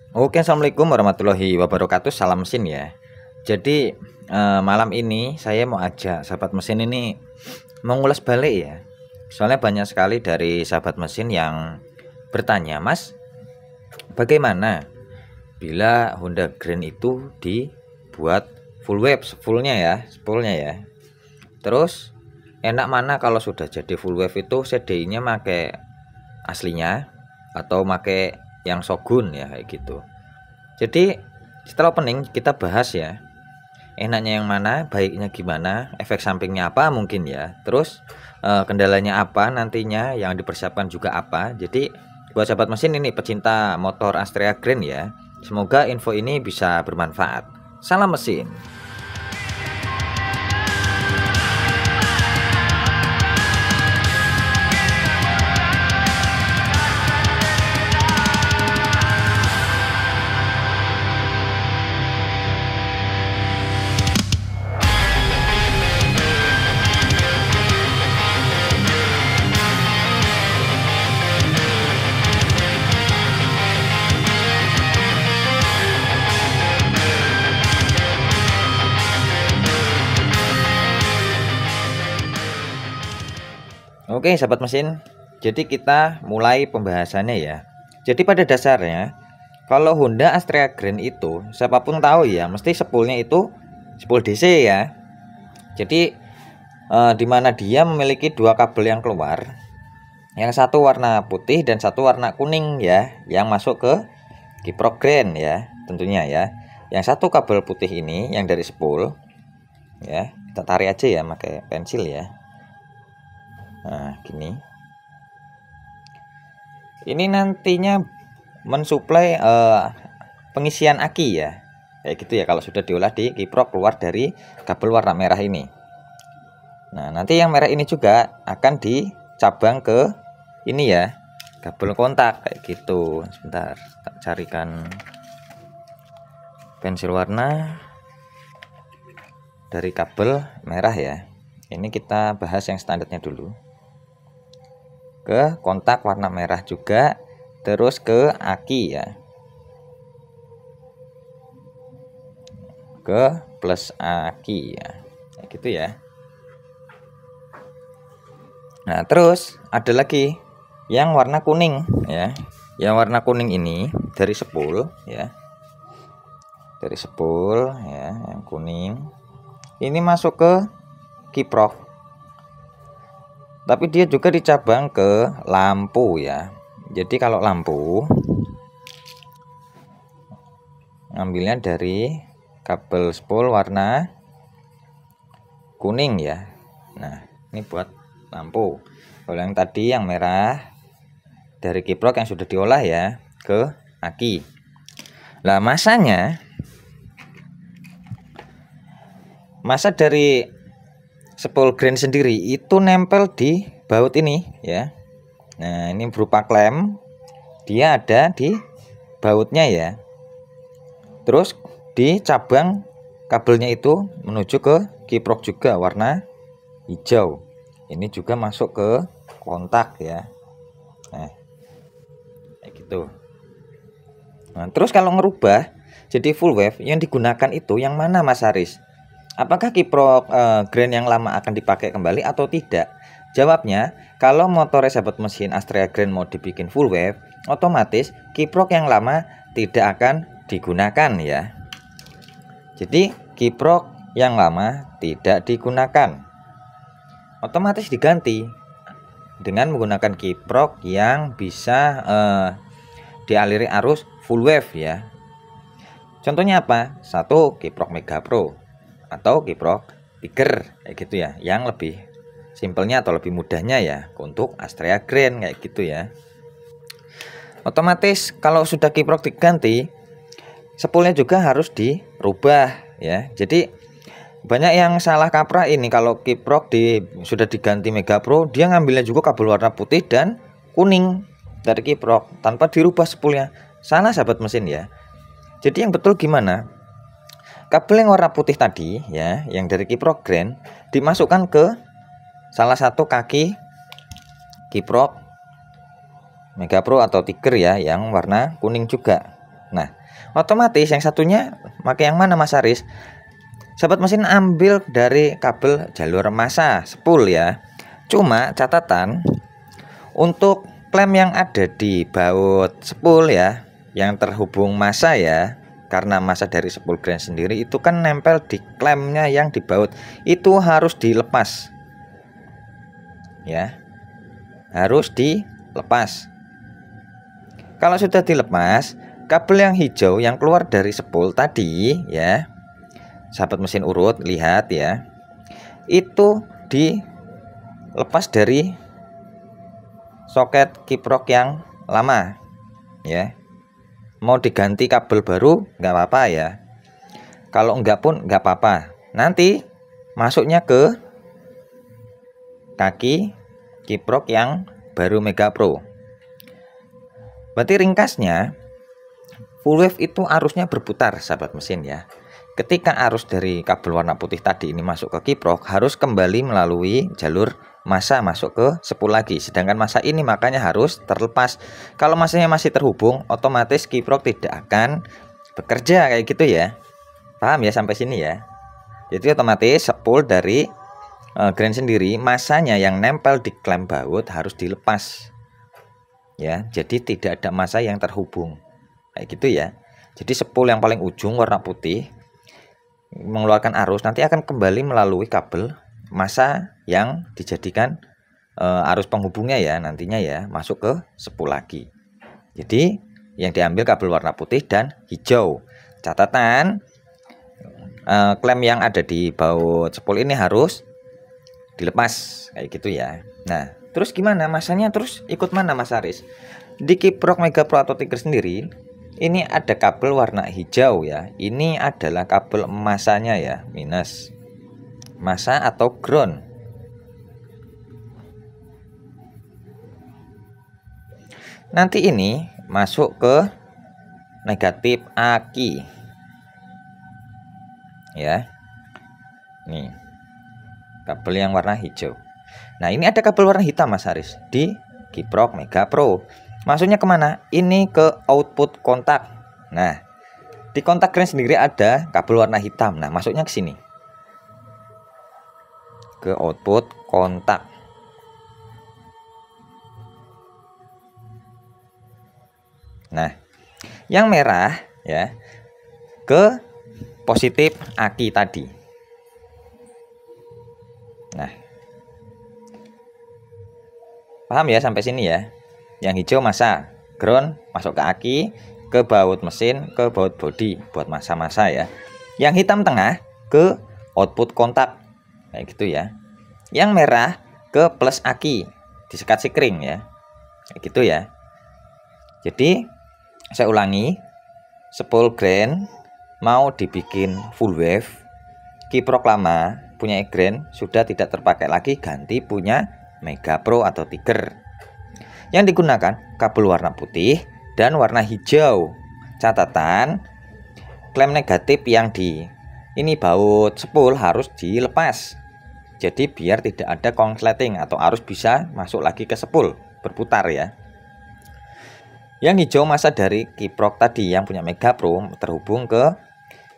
Oke, assalamualaikum warahmatullahi wabarakatuh. Salam mesin ya. Jadi malam ini saya mau ajak sahabat mesin ini mengulas balik ya. Soalnya banyak sekali dari sahabat mesin yang bertanya, Mas, bagaimana bila Honda Grand itu dibuat full wave, fullnya ya. Terus enak mana kalau sudah jadi full wave itu CDI-nya pakai aslinya atau pakai yang Shogun ya kayak gitu. Jadi setelah opening kita bahas ya, enaknya yang mana, baiknya gimana, efek sampingnya apa mungkin ya, terus kendalanya apa nantinya, yang dipersiapkan juga apa. Jadi buat sahabat mesin ini pecinta motor Astrea Grand ya, semoga info ini bisa bermanfaat. Salam mesin. Oke sahabat mesin, jadi kita mulai pembahasannya ya. Jadi pada dasarnya kalau Honda Astrea Grand itu siapapun tahu ya, mesti spoolnya itu spool DC ya. Jadi dimana dia memiliki dua kabel yang keluar, yang satu warna putih dan satu warna kuning ya, yang masuk ke kiprok Grand ya tentunya ya. Yang satu kabel putih ini yang dari spool ya, kita tarik aja ya pakai pensil ya. Nah gini, ini nantinya mensuplai pengisian aki ya, kayak gitu ya kalau sudah diolah di kiprok keluar dari kabel warna merah ini. Nah nanti yang merah ini juga akan dicabang ke ini ya, kabel kontak kayak gitu. Sebentar, tak carikan pensil warna dari kabel merah ya. Ini kita bahas yang standarnya dulu. Ke kontak warna merah juga, terus ke aki ya, ke plus aki ya, kayak gitu ya. Nah terus ada lagi yang warna kuning ya, yang warna kuning ini dari spool ya, dari spool ya, yang kuning ini masuk ke kiprok, tapi dia juga dicabang ke lampu ya. Jadi kalau lampu ngambilnya dari kabel spool warna kuning ya. Nah ini buat lampu. Kalau yang tadi yang merah dari kiprok yang sudah diolah ya, ke aki. Lah masa dari spool Grand sendiri itu nempel di baut ini ya. Nah ini berupa klem, dia ada di bautnya ya. Terus dicabang kabelnya itu menuju ke kiprok juga warna hijau. Ini juga masuk ke kontak ya. Nah kayak gitu. Nah terus kalau ngerubah jadi full wave, yang digunakan itu yang mana Mas Haris? Apakah kiprok Grand yang lama akan dipakai kembali atau tidak? Jawabnya, kalau motor sahabat mesin Astrea Grand mau dibikin full wave, otomatis kiprok yang lama tidak akan digunakan ya. Jadi kiprok yang lama tidak digunakan, otomatis diganti dengan menggunakan kiprok yang bisa dialiri arus full wave ya. Contohnya apa? Satu, kiprok Mega Pro atau kiprok Tiger kayak gitu ya, yang lebih simpelnya atau lebih mudahnya ya untuk Astrea Grand kayak gitu ya. Otomatis kalau sudah kiprok diganti, spoolnya juga harus dirubah ya. Jadi banyak yang salah kaprah ini, kalau kiprok sudah diganti Mega Pro, dia ngambilnya juga kabel warna putih dan kuning dari kiprok tanpa dirubah spoolnya. Salah sahabat mesin ya. Jadi yang betul gimana? Kabel yang warna putih tadi ya, yang dari kiprok Grand, dimasukkan ke salah satu kaki kiprok Mega Pro atau Tiger ya, yang warna kuning juga. Nah, otomatis yang satunya pakai yang mana Mas Aris? Sahabat mesin ambil dari kabel jalur massa spool ya. Cuma catatan untuk klem yang ada di baut spool ya, yang terhubung massa ya, karena massa dari spool grind sendiri itu kan nempel di klemnya yang di baut, itu harus dilepas ya, harus dilepas. Kalau sudah dilepas, kabel yang hijau yang keluar dari spool tadi ya, sahabat mesin urut lihat ya, itu dilepas dari soket kiprok yang lama ya. Mau diganti kabel baru nggak apa-apa ya, kalau enggak pun nggak apa-apa, nanti masuknya ke kaki kiprok yang baru Mega Pro. Berarti ringkasnya full wave itu arusnya berputar sahabat mesin ya. Ketika arus dari kabel warna putih tadi ini masuk ke kiprok, harus kembali melalui jalur massa masuk ke spool lagi. Sedangkan massa ini makanya harus terlepas. Kalau massanya masih terhubung, otomatis kiprok tidak akan bekerja kayak gitu ya. Paham ya sampai sini ya? Jadi otomatis spool dari grind sendiri, massanya yang nempel di klem baut harus dilepas. Ya, jadi tidak ada massa yang terhubung. Kayak gitu ya. Jadi spool yang paling ujung warna putih mengeluarkan arus nanti akan kembali melalui kabel massa yang dijadikan arus penghubungnya ya, nantinya ya masuk ke spool lagi. Jadi yang diambil kabel warna putih dan hijau. Catatan, klem yang ada di baut spool ini harus dilepas kayak gitu ya. Nah, terus gimana massanya, terus ikut mana Mas Aris? Di kiprok Mega Pro atau Tiger sendiri ini ada kabel warna hijau ya. Ini adalah kabel massanya ya, minus massa atau ground. Nanti ini masuk ke negatif aki ya. Nih kabel yang warna hijau. Nah, ini ada kabel warna hitam Mas Haris di kiprok Mega Pro. Masuknya kemana? Ini ke output kontak. Nah, di kontak grind sendiri ada kabel warna hitam. Nah, masuknya ke sini, ke output kontak. Nah, yang merah ya ke positif aki tadi. Nah, paham ya sampai sini ya? Yang hijau massa, ground masuk ke aki, ke baut mesin, ke baut bodi buat massa-massa ya. Yang hitam tengah ke output kontak kayak gitu ya. Yang merah ke plus aki, disekat sikring ya, kayak gitu ya. Jadi saya ulangi, spool grind mau dibikin full wave, kiprok lama punya grind sudah tidak terpakai lagi, ganti punya Mega Pro atau Tiger. Yang digunakan kabel warna putih dan warna hijau. Catatan, klem negatif yang di ini baut spool harus dilepas. Jadi biar tidak ada konsleting atau arus bisa masuk lagi ke spool, berputar ya. Yang hijau massa dari kiprok tadi yang punya Mega Pro terhubung ke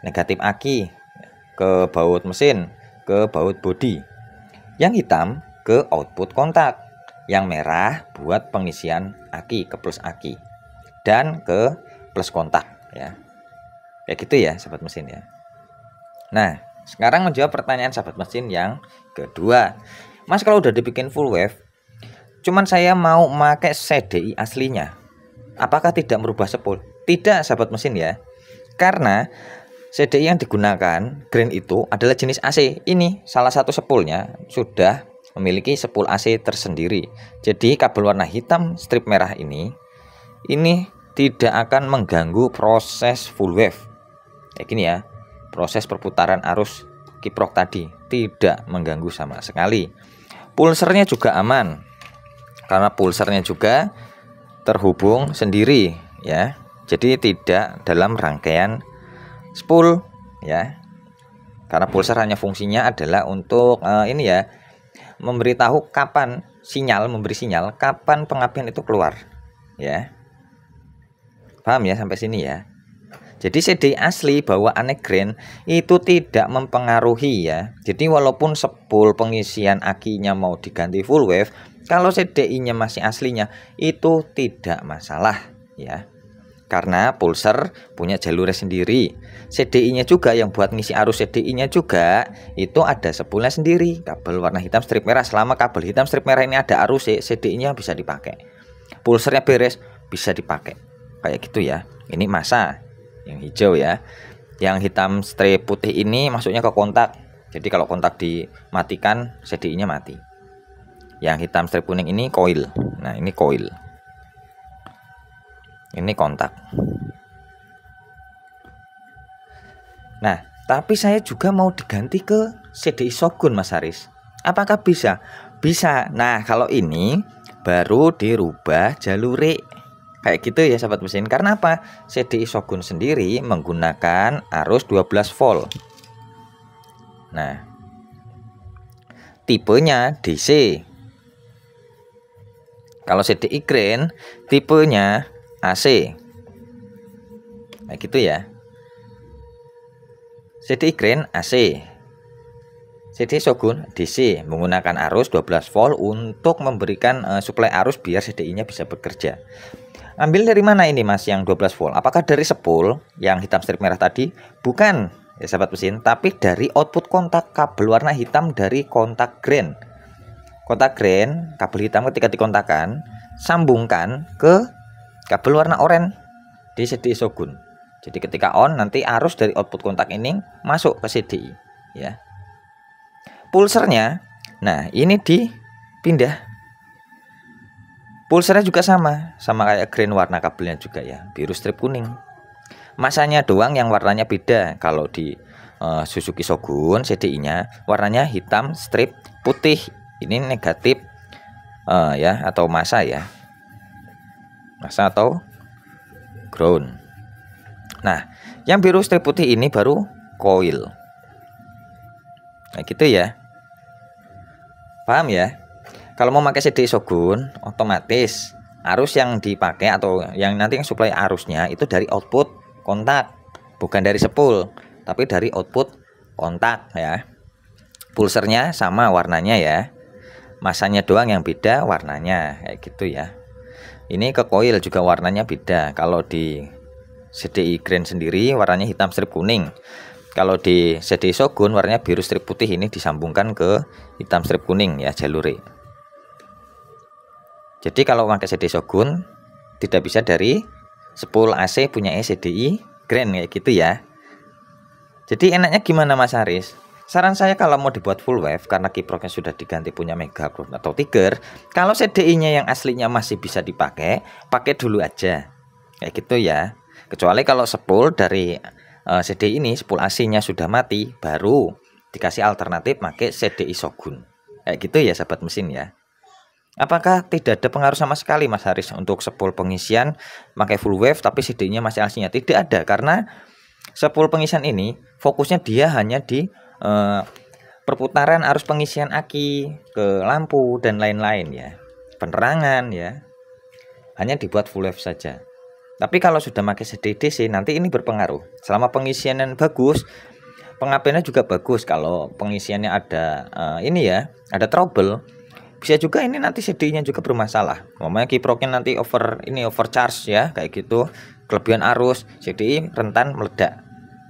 negatif aki, ke baut mesin, ke baut bodi. Yang hitam ke output kontak. Yang merah buat pengisian aki, ke plus aki dan ke plus kontak ya. Kayak gitu ya sahabat mesin ya. Nah, sekarang menjawab pertanyaan sahabat mesin yang kedua. Mas, kalau udah dibikin full wave, cuman saya mau pakai CDI aslinya, apakah tidak merubah spool? Tidak sahabat mesin ya. Karena CDI yang digunakan grind itu adalah jenis AC. Ini salah satu spoolnya sudah memiliki spool AC tersendiri. Jadi kabel warna hitam strip merah ini tidak akan mengganggu proses full wave. Kayak gini ya, proses perputaran arus kiprok tadi tidak mengganggu sama sekali. Pulsernya juga aman, karena pulsernya juga terhubung sendiri ya. Jadi tidak dalam rangkaian spool ya. Karena pulser hanya fungsinya adalah untuk ini ya, memberitahu kapan memberi sinyal kapan pengapian itu keluar ya. Paham ya sampai sini ya. Jadi CDI asli bawaannya Grand itu tidak mempengaruhi ya. Jadi walaupun spool pengisian akinya mau diganti full wave, kalau CDI-nya masih aslinya itu tidak masalah ya. Karena pulser punya jalurnya sendiri. CDI-nya juga yang buat ngisi arus CDI-nya juga itu ada spoolnya sendiri, kabel warna hitam strip merah. Selama kabel hitam strip merah ini ada arus, CDI-nya bisa dipakai. Pulsernya beres, bisa dipakai. Kayak gitu ya. Ini masa yang hijau ya. Yang hitam strip putih ini masuknya ke kontak. Jadi kalau kontak dimatikan, CDI-nya mati. Yang hitam strip kuning ini coil. Nah, ini coil. Ini kontak. Nah, tapi saya juga mau diganti ke CDI Shogun, Mas Haris. Apakah bisa? Bisa. Nah, kalau ini baru dirubah jalure. Kayak gitu ya sahabat mesin. Karena apa? CDI Shogun sendiri menggunakan arus 12 volt. Nah, tipenya DC. Kalau CDI Grand tipenya AC. Nah gitu ya. CDI Grand AC. CDI Shogun DC menggunakan arus 12 volt untuk memberikan suplai arus biar CDI-nya bisa bekerja. Ambil dari mana ini Mas yang 12 volt? Apakah dari spool yang hitam strip merah tadi? Bukan ya sahabat mesin, tapi dari output kontak kabel warna hitam dari kontak Grand. Kontak Grand, kabel hitam ketika dikontakkan, sambungkan ke kabel warna oranye di CDI Shogun. Jadi ketika on nanti arus dari output kontak ini masuk ke CDI ya. Pulsernya, nah ini dipindah. Pulsernya juga sama kayak Grand warna kabelnya juga ya, biru strip kuning. Masanya doang yang warnanya beda. Kalau di Suzuki Shogun CDI-nya warnanya hitam strip putih. Ini negatif ya atau masa ya. Masa atau ground. Nah, yang biru strip putih ini baru coil. Nah, gitu ya. Paham ya? Kalau mau pakai CDI Shogun, otomatis arus yang dipakai atau yang nanti yang suplai arusnya itu dari output kontak, bukan dari spool, tapi dari output kontak ya. Pulsernya sama warnanya ya. Masanya doang yang beda warnanya, kayak gitu ya. Ini ke coil juga warnanya beda. Kalau di CDI Grand sendiri warnanya hitam strip kuning. Kalau di CDI Shogun warnanya biru strip putih, ini disambungkan ke hitam strip kuning ya jalure. Jadi kalau pakai CDI Shogun tidak bisa dari spool AC punya CDI Grand kayak gitu ya. Jadi enaknya gimana Mas Haris? Saran saya kalau mau dibuat full wave karena kiproknya sudah diganti punya Mega Ground atau Tiger, kalau CDI-nya yang aslinya masih bisa dipakai, pakai dulu aja. Kayak gitu ya. Kecuali kalau spool dari CDI ini, spool AC-nya sudah mati, baru dikasih alternatif pakai CDI Shogun. Kayak gitu ya sahabat mesin ya. Apakah tidak ada pengaruh sama sekali Mas Haris untuk spool pengisian pakai full wave tapi CDI-nya masih aslinya? Tidak ada, karena spool pengisian ini fokusnya dia hanya di perputaran arus pengisian aki ke lampu dan lain-lain ya, penerangan ya, hanya dibuat full wave saja. Tapi kalau sudah pakai CDI DC nanti ini berpengaruh. Selama pengisiannya bagus, pengabaiannya juga bagus. Kalau pengisiannya ada ini ya, ada trouble, bisa juga ini nanti CDI-nya juga bermasalah. Namanya kiproknya nanti overcharge ya, kayak gitu, kelebihan arus, CDI rentan meledak.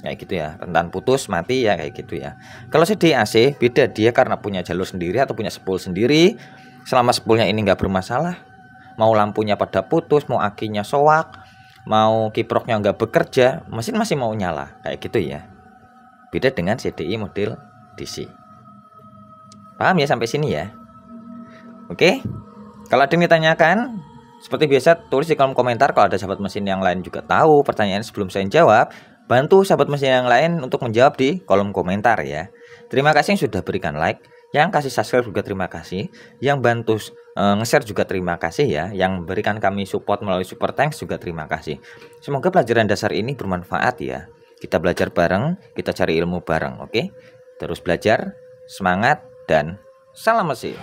Kayak gitu ya, rentan putus mati ya, kayak gitu ya. Kalau CDI AC beda, dia karena punya jalur sendiri atau punya spool sendiri. Selama spoolnya ini nggak bermasalah, mau lampunya pada putus, mau akinya soak, mau kiproknya nggak bekerja, mesin masih mau nyala, kayak gitu ya. Beda dengan CDI model DC. Paham ya sampai sini ya? Oke, kalau ada yang ditanyakan seperti biasa tulis di kolom komentar. Kalau ada sahabat mesin yang lain juga tahu pertanyaan sebelum saya jawab, bantu sahabat mesin yang lain untuk menjawab di kolom komentar ya. Terima kasih yang sudah berikan like, yang kasih subscribe juga terima kasih, yang bantu nge-share juga terima kasih ya, yang berikan kami support melalui super thanks juga terima kasih. Semoga pelajaran dasar ini bermanfaat ya. Kita belajar bareng, kita cari ilmu bareng, oke? Terus belajar, semangat, dan salam mesin.